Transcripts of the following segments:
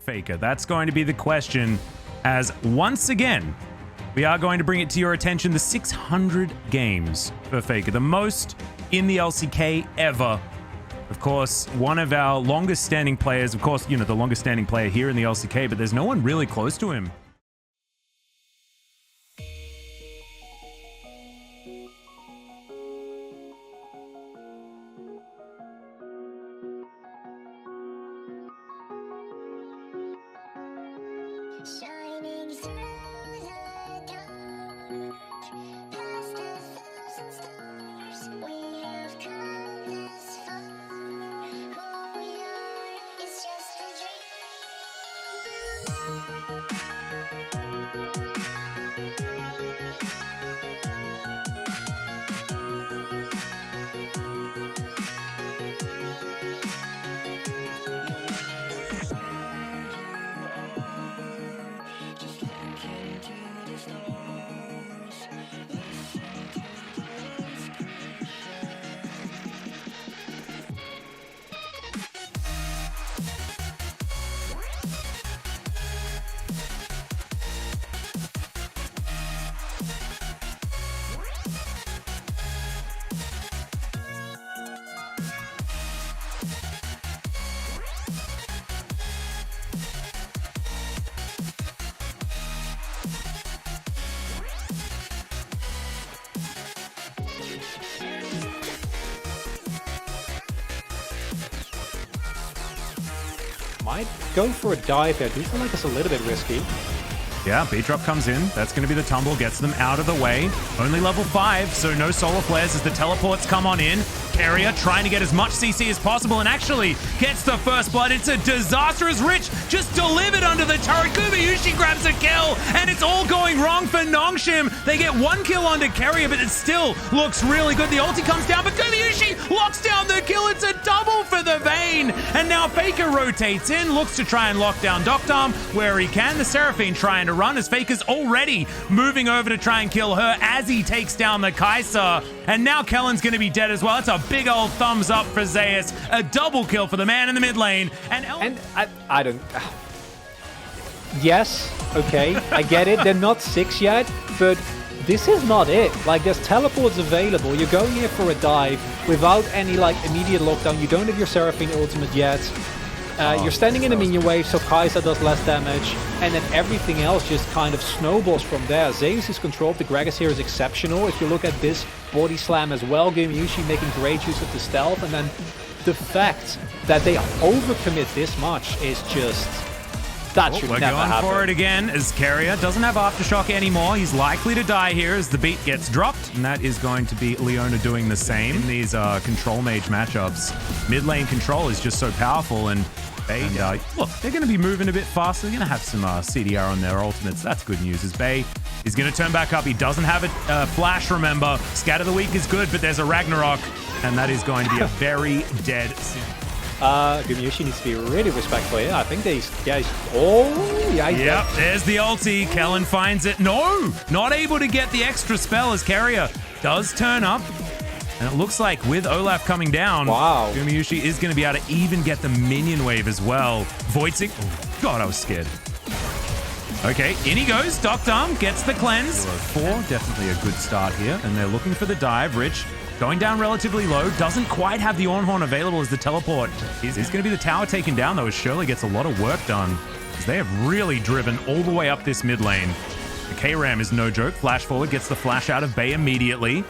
Faker? That's going to be the question, as once again, we are going to bring it to your attention, the 600 games for Faker, the most in the LCK ever. Of course, one of our longest standing players, of course, you know, the longest standing player here in the LCK, but there's no one really close to him. Shining through the dark, past 1,000 stars, we have come this far. Who we are is just a Might go for a dive there. Do feel like it's a little bit risky. Yeah, beat drop comes in. That's going to be the tumble, gets them out of the way. Only level 5, so no solar flares as the teleports come on in. Carrier trying to get as much CC as possible and actually gets the first blood. It's a disastrous Rich just delivered under the turret. Gumayushi grabs a kill and it's all going wrong for Nongshim. They get 1 kill onto Carrier, but it still looks really good. The ulti comes down, but Gumayushi locks down the kill. It's a double for the Vayne. And now Faker rotates in, looks to try and lock down Doctarm where he can. The Seraphine trying to run as Faker's already moving over to try and kill her as he takes down the Kai'Sa. And now Kellen's going to be dead as well. It's a big old thumbs up for Zeus. A double kill for the man in the mid lane. And I don't... Yes, okay, I get it. They're not 6 yet, but this is not it. Like, there's teleports available. You're going here for a dive without any, like, immediate lockdown. You don't have your Seraphine ultimate yet. You're standing in a minion wave, so Kai'Sa does less damage, and then everything else just kind of snowballs from there. Zeus' control of the Gragas here is exceptional. If you look at this body slam as well, Gumayushi making great use of the stealth, and then the fact that they overcommit this much is just... That should never happen. We're going for it again as Carrier doesn't have Aftershock anymore. He's likely to die here as the beat gets dropped, and that is going to be Leona doing the same in these control mage matchups. Mid lane control is just so powerful, and look, they're going to be moving a bit faster. They're going to have some CDR on their ultimates. That's good news as Bay is going to turn back up. He doesn't have a flash, remember. Scatter the Weak is good, but there's a Ragnarok, and that is going to be a very dead sim. Gumayushi needs to be really respectful here. I think Yep, there's the ulti. Kellen finds it. No, not able to get the extra spell as Carrier does turn up. And it looks like with Olaf coming down, wow, Gumayushi is going to be able to even get the minion wave as well. Voidsing, oh God, I was scared. Okay, in he goes. Doctarm gets the cleanse. 4, definitely a good start here. And they're looking for the dive. Rich going down relatively low. Doesn't quite have the Ornhorn available as the teleport. Is going to be the tower taken down, though, as Shirley gets a lot of work done. Because they have really driven all the way up this mid lane. The K-Ram is no joke. Flash forward, gets the flash out of Bay immediately.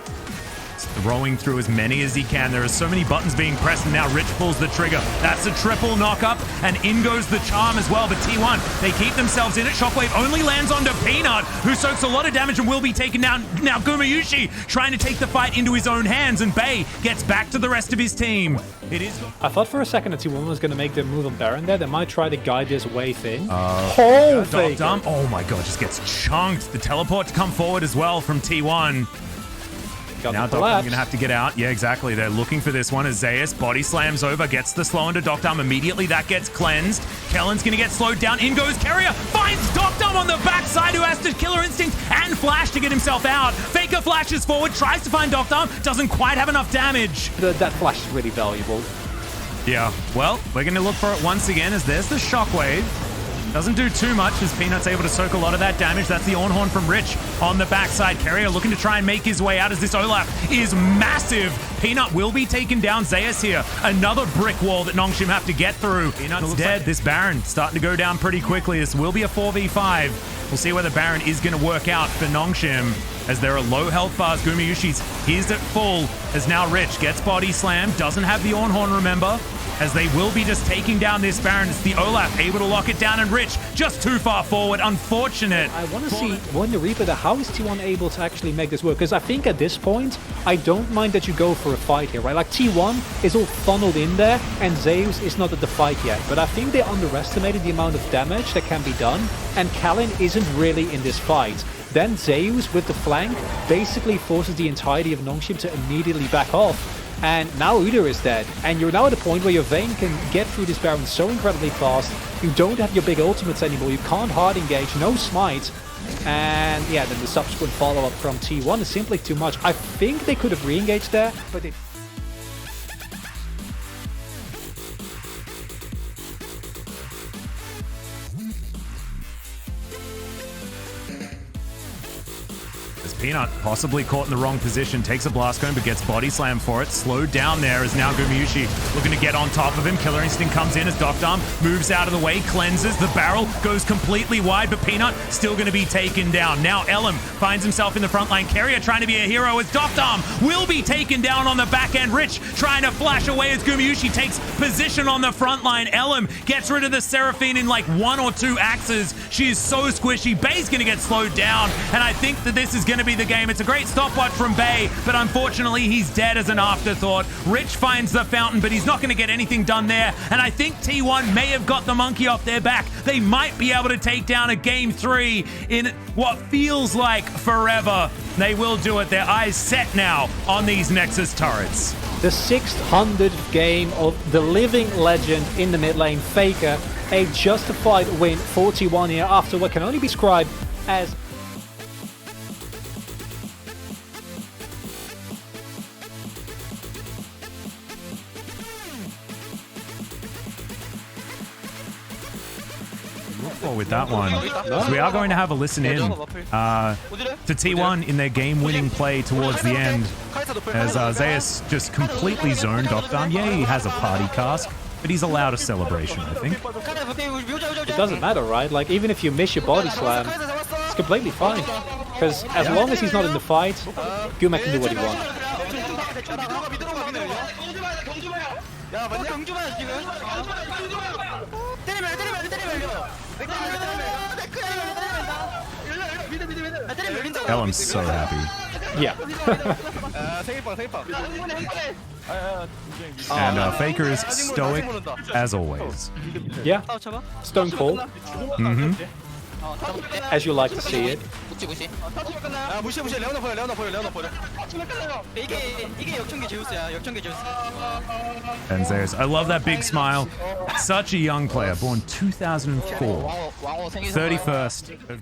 Throwing through as many as he can. There are so many buttons being pressed, and now Rich pulls the trigger. That's a triple knock-up, and in goes the charm as well. But T1, they keep themselves in it. Shockwave only lands onto Peanut, who soaks a lot of damage and will be taken down. Now Gumayushi trying to take the fight into his own hands, and Bay gets back to the rest of his team. It is. I thought for a second that T1 was going to make the move on Baron there. They might try to guide this wave in. Faker. Oh my God, just gets chunked. The teleport to come forward as well from T1. Now Doctarm going to have to get out. Yeah, exactly. They're looking for this one as Zeus body slams over, gets the slow into Doctarm immediately. That gets cleansed. Kellen's going to get slowed down. In goes Carrier. Finds Doctarm on the backside, who has to Killer Instinct and Flash to get himself out. Faker flashes forward, tries to find Doctarm. Doesn't quite have enough damage. That flash is really valuable. Yeah, well, we're going to look for it once again as there's the Shockwave. Doesn't do too much as Peanut's able to soak a lot of that damage. That's the Ornhorn from Rich on the backside. Carrier looking to try and make his way out as this Olaf is massive. Peanut will be taken down. Zeus here. Another brick wall that Nongshim have to get through. Peanut's dead. This Baron starting to go down pretty quickly. This will be a 4v5. We'll see whether Baron is going to work out for Nongshim as there are low health bars. Gumayushi's he's at full as now Rich gets body slam. Doesn't have the Ornhorn, remember, as they will be just taking down this Baron. It's the Olaf able to lock it down, and Rich just too far forward. Unfortunate. I want to see when the Reaper, how is T1 able to actually make this work? Because I think at this point, I don't mind that you go for a fight here, right? Like T1 is all funneled in there, and Zeus is not at the fight yet. But I think they underestimated the amount of damage that can be done, and Kalin isn't really in this fight. Then Zeus with the flank basically forces the entirety of Nongshim to immediately back off. And now Udyr is dead, and you're now at a point where your Vayne can get through this Baron so incredibly fast. You don't have your big ultimates anymore, you can't hard engage, no smite. And yeah, then the subsequent follow-up from T1 is simply too much. I think they could have re-engaged there, but they... Peanut possibly caught in the wrong position, takes a blast cone but gets body slam for it. Slowed down there is now Gumayushi looking to get on top of him. Killer Instinct comes in as Doctorm moves out of the way, cleanses. The barrel goes completely wide, but Peanut still going to be taken down. Now Elam finds himself in the front line. Carrier trying to be a hero as Doctorm will be taken down on the back end. Rich trying to flash away as Gumayushi takes position on the front line. Elam gets rid of the Seraphine in like 1 or 2 axes. She is so squishy. Bay's going to get slowed down, and I think that this is going to be the game. It's a great stopwatch from Bay, but unfortunately he's dead as an afterthought. Rich finds the fountain, but he's not going to get anything done there, and I think T1 may have got the monkey off their back. They might be able to take down a game 3 in what feels like forever. They will do it. Their eyes set now on these Nexus turrets. The 600th game of the living legend in the mid lane, Faker. A justified win, 41 here after what can only be described as with that one. So we are going to have a listen in to T1 in their game-winning play towards the end as Zeus just completely zoned Doctorm. Yeah, he has a party cask, but he's allowed a celebration, I think. it doesn't matter, right? Like, even if you miss your body slam, it's completely fine. Because as long as he's not in the fight, Guma can do what he wants. Elam's so happy. Yeah. And Faker is stoic as always. Yeah. Stone cold. As you like to see it. And Zeus, I love that big smile. Such a young player, born 2004. 31st of